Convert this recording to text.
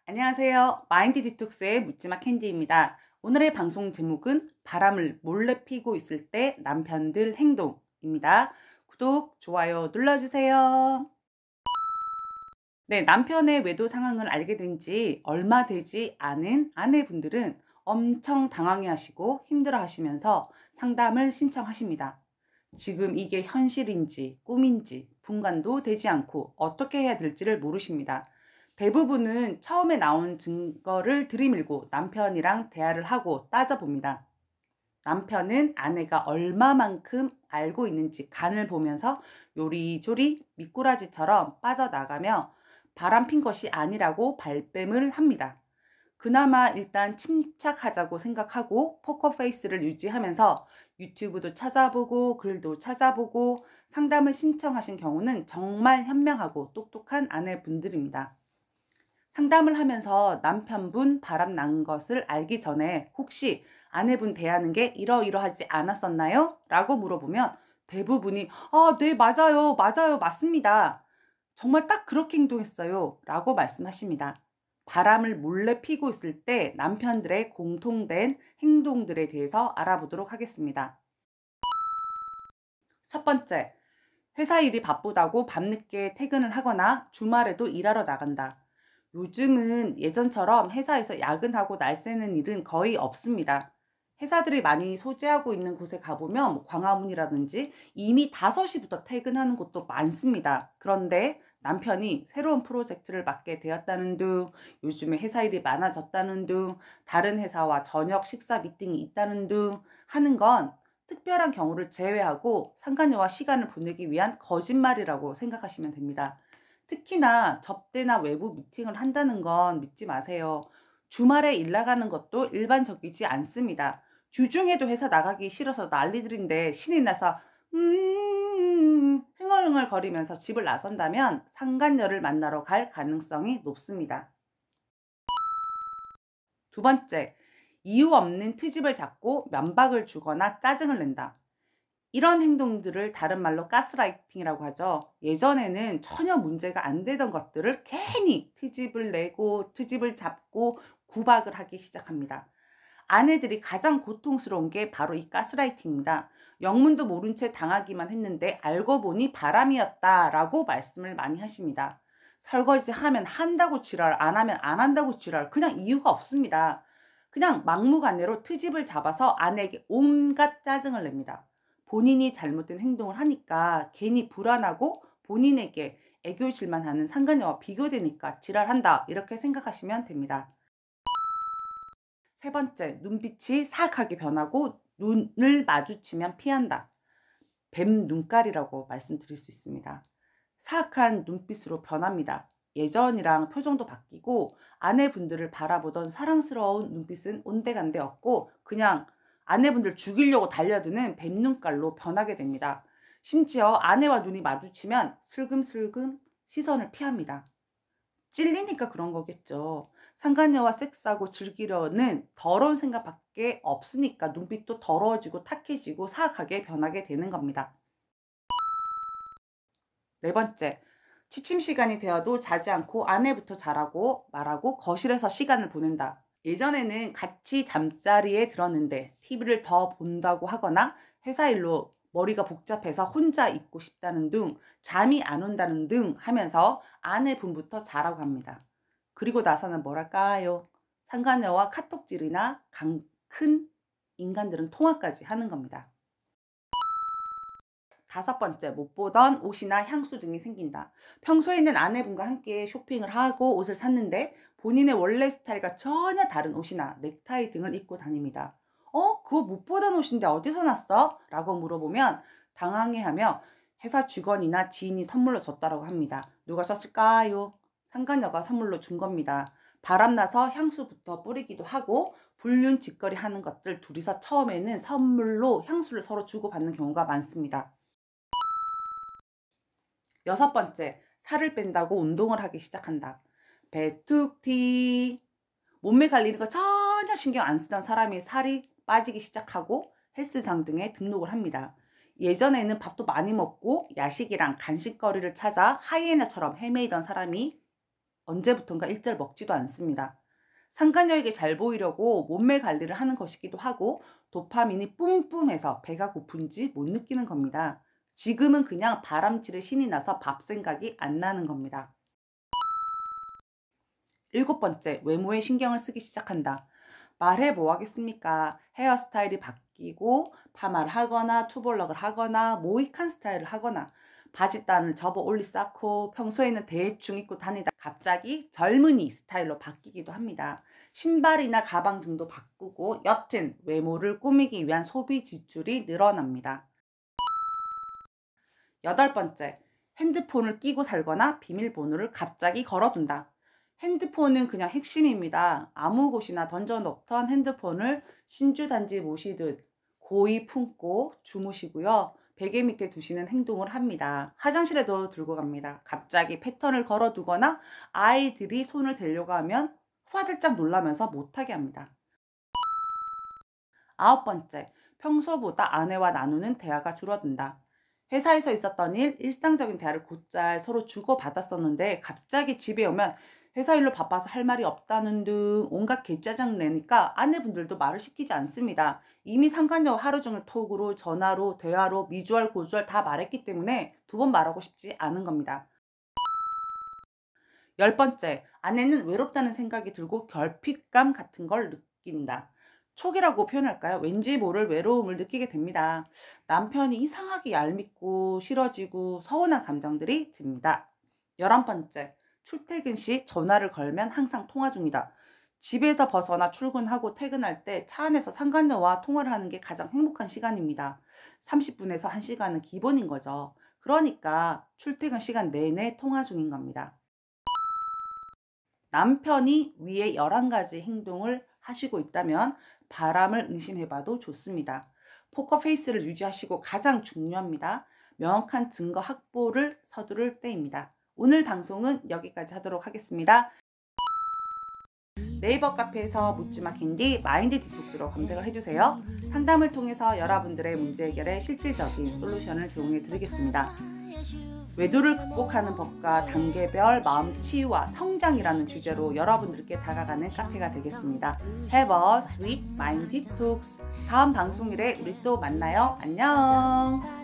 안녕하세요. 마인드 디톡스의 묻지마 캔디입니다. 오늘의 방송 제목은 바람을 몰래 피고 있을 때 남편들 행동입니다. 구독, 좋아요 눌러주세요. 네, 남편의 외도 상황을 알게 된 지 얼마 되지 않은 아내분들은 엄청 당황해하시고 힘들어하시면서 상담을 신청하십니다. 지금 이게 현실인지 꿈인지 분간도 되지 않고 어떻게 해야 될지를 모르십니다. 대부분은 처음에 나온 증거를 들이밀고 남편이랑 대화를 하고 따져봅니다. 남편은 아내가 얼마만큼 알고 있는지 간을 보면서 요리조리 미꾸라지처럼 빠져나가며 바람핀 것이 아니라고 발뺌을 합니다. 그나마 일단 침착하자고 생각하고 포커페이스를 유지하면서 유튜브도 찾아보고 글도 찾아보고 상담을 신청하신 경우는 정말 현명하고 똑똑한 아내분들입니다. 상담을 하면서 남편분 바람 난 것을 알기 전에 혹시 아내분 대하는 게 이러이러하지 않았었나요? 라고 물어보면 대부분이 네, 맞아요. 맞아요. 맞습니다. 정말 딱 그렇게 행동했어요. 라고 말씀하십니다. 바람을 몰래 피고 있을 때 남편들의 공통된 행동들에 대해서 알아보도록 하겠습니다. 첫 번째, 회사 일이 바쁘다고 밤늦게 퇴근을 하거나 주말에도 일하러 나간다. 요즘은 예전처럼 회사에서 야근하고 날 새는 일은 거의 없습니다. 회사들이 많이 소재하고 있는 곳에 가보면 광화문이라든지 이미 5시부터 퇴근하는 곳도 많습니다. 그런데 남편이 새로운 프로젝트를 맡게 되었다는 둥, 요즘에 회사 일이 많아졌다는 둥, 다른 회사와 저녁 식사 미팅이 있다는 둥 하는 건 특별한 경우를 제외하고 상간녀와 시간을 보내기 위한 거짓말이라고 생각하시면 됩니다. 특히나 접대나 외부 미팅을 한다는 건 믿지 마세요. 주말에 일 나가는 것도 일반적이지 않습니다. 주중에도 회사 나가기 싫어서 난리들인데 신이 나서 흥얼흥얼 거리면서 집을 나선다면 상간녀를 만나러 갈 가능성이 높습니다. 두 번째, 이유 없는 트집을 잡고 면박을 주거나 짜증을 낸다. 이런 행동들을 다른 말로 가스라이팅이라고 하죠. 예전에는 전혀 문제가 안 되던 것들을 괜히 트집을 내고 트집을 잡고 구박을 하기 시작합니다. 아내들이 가장 고통스러운 게 바로 이 가스라이팅입니다. 영문도 모른 채 당하기만 했는데 알고 보니 바람이었다라고 말씀을 많이 하십니다. 설거지 하면 한다고 지랄, 안 하면 안 한다고 지랄, 그냥 이유가 없습니다. 그냥 막무가내로 트집을 잡아서 아내에게 온갖 짜증을 냅니다. 본인이 잘못된 행동을 하니까 괜히 불안하고 본인에게 애교실만 하는 상간녀와 비교되니까 지랄한다, 이렇게 생각하시면 됩니다. 세 번째, 눈빛이 사악하게 변하고 눈을 마주치면 피한다. 뱀 눈깔이라고 말씀드릴 수 있습니다. 사악한 눈빛으로 변합니다. 예전이랑 표정도 바뀌고 아내분들을 바라보던 사랑스러운 눈빛은 온데간데 없고 그냥 아내분들 죽이려고 달려드는 뱀 눈깔로 변하게 됩니다. 심지어 아내와 눈이 마주치면 슬금슬금 시선을 피합니다. 찔리니까 그런 거겠죠. 상간녀와 섹스하고 즐기려는 더러운 생각밖에 없으니까 눈빛도 더러워지고 탁해지고 사악하게 변하게 되는 겁니다. 네 번째, 취침 시간이 되어도 자지 않고 아내부터 자라고 말하고 거실에서 시간을 보낸다. 예전에는 같이 잠자리에 들었는데 TV를 더 본다고 하거나 회사 일로 머리가 복잡해서 혼자 있고 싶다는 둥, 잠이 안 온다는 둥 하면서 아내분부터 자라고 합니다. 그리고 나서는 뭐랄까요? 상간녀와 카톡질이나 큰 인간들은 통화까지 하는 겁니다. 다섯 번째, 못 보던 옷이나 향수 등이 생긴다. 평소에는 아내분과 함께 쇼핑을 하고 옷을 샀는데 본인의 원래 스타일과 전혀 다른 옷이나 넥타이 등을 입고 다닙니다. 그거 못 보던 옷인데 어디서 났어? 라고 물어보면 당황해하며 회사 직원이나 지인이 선물로 줬다고 합니다. 누가 줬을까요? 상간녀가 선물로 준 겁니다. 바람나서 향수부터 뿌리기도 하고 불륜 짓거리 하는 것들 둘이서 처음에는 선물로 향수를 서로 주고받는 경우가 많습니다. 여섯 번째, 살을 뺀다고 운동을 하기 시작한다. 배툭튀. 몸매 관리는 거 전혀 신경 안 쓰던 사람이 살이 빠지기 시작하고 헬스장 등에 등록을 합니다. 예전에는 밥도 많이 먹고 야식이랑 간식거리를 찾아 하이에나처럼 헤매이던 사람이 언제부턴가 일절 먹지도 않습니다. 상간녀에게 잘 보이려고 몸매 관리를 하는 것이기도 하고 도파민이 뿜뿜해서 배가 고픈지 못 느끼는 겁니다. 지금은 그냥 바람질에 신이 나서 밥 생각이 안 나는 겁니다. 7번째, 외모에 신경을 쓰기 시작한다. 말해 뭐 하겠습니까? 헤어스타일이 바뀌고 파마를 하거나 투블럭을 하거나 모이칸 스타일을 하거나 바지단을 접어 올리 쌓고 평소에는 대충 입고 다니다 갑자기 젊은이 스타일로 바뀌기도 합니다. 신발이나 가방 등도 바꾸고 여튼 외모를 꾸미기 위한 소비 지출이 늘어납니다. 8번째, 핸드폰을 끼고 살거나 비밀번호를 갑자기 걸어둔다. 핸드폰은 그냥 핵심입니다. 아무 곳이나 던져놓던 핸드폰을 신주단지 모시듯 고이 품고 주무시고요. 베개 밑에 두시는 행동을 합니다. 화장실에도 들고 갑니다. 갑자기 패턴을 걸어두거나 아이들이 손을 대려고 하면 화들짝 놀라면서 못하게 합니다. 9번째, 평소보다 아내와 나누는 대화가 줄어든다. 회사에서 있었던 일, 일상적인 대화를 곧잘 서로 주고받았었는데 갑자기 집에 오면 회사 일로 바빠서 할 말이 없다는 등 온갖 개짜증 내니까 아내분들도 말을 시키지 않습니다. 이미 상간녀와 하루 종일 톡으로, 전화로, 대화로, 미주알, 고주알 다 말했기 때문에 두 번 말하고 싶지 않은 겁니다. 10번째, 아내는 외롭다는 생각이 들고 결핍감 같은 걸 느낀다. 촉이라고 표현할까요? 왠지 모를 외로움을 느끼게 됩니다. 남편이 이상하게 얄밉고 싫어지고 서운한 감정들이 듭니다. 11번째, 출퇴근 시 전화를 걸면 항상 통화 중이다. 집에서 벗어나 출근하고 퇴근할 때 차 안에서 상간녀와 통화를 하는 게 가장 행복한 시간입니다. 30분에서 1시간은 기본인 거죠. 그러니까 출퇴근 시간 내내 통화 중인 겁니다. 남편이 위에 11가지 행동을 하시고 있다면 바람을 의심해봐도 좋습니다. 포커페이스를 유지하시고 가장 중요합니다. 명확한 증거 확보를 서두를 때입니다. 오늘 방송은 여기까지 하도록 하겠습니다. 네이버 카페에서 묻지마 캔디 마인드 디톡스로 검색을 해주세요. 상담을 통해서 여러분들의 문제 해결에 실질적인 솔루션을 제공해 드리겠습니다. 외도를 극복하는 법과 단계별 마음 치유와 성장이라는 주제로 여러분들께 다가가는 카페가 되겠습니다. Have a sweet mind detox. 다음 방송일에 우리 또 만나요. 안녕.